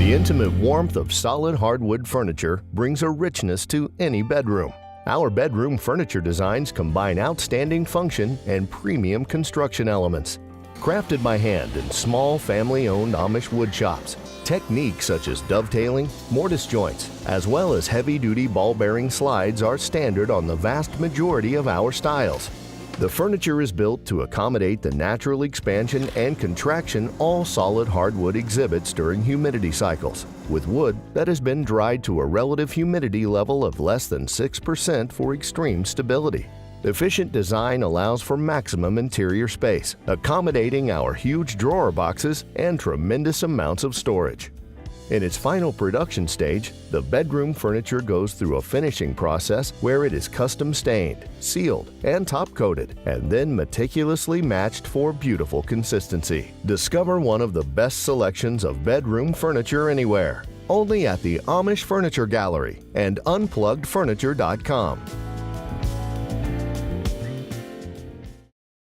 The intimate warmth of solid hardwood furniture brings a richness to any bedroom. Our bedroom furniture designs combine outstanding function and premium construction elements. Crafted by hand in small family-owned Amish wood shops, techniques such as dovetailing, mortise joints, as well as heavy-duty ball-bearing slides are standard on the vast majority of our styles. The furniture is built to accommodate the natural expansion and contraction all solid hardwood exhibits during humidity cycles, with wood that has been dried to a relative humidity level of less than 6% for extreme stability. Efficient design allows for maximum interior space, accommodating our huge drawer boxes and tremendous amounts of storage. In its final production stage, the bedroom furniture goes through a finishing process where it is custom stained, sealed, and top-coated, and then meticulously matched for beautiful consistency. Discover one of the best selections of bedroom furniture anywhere, only at the Amish Furniture Gallery and UnpluggedFurniture.com.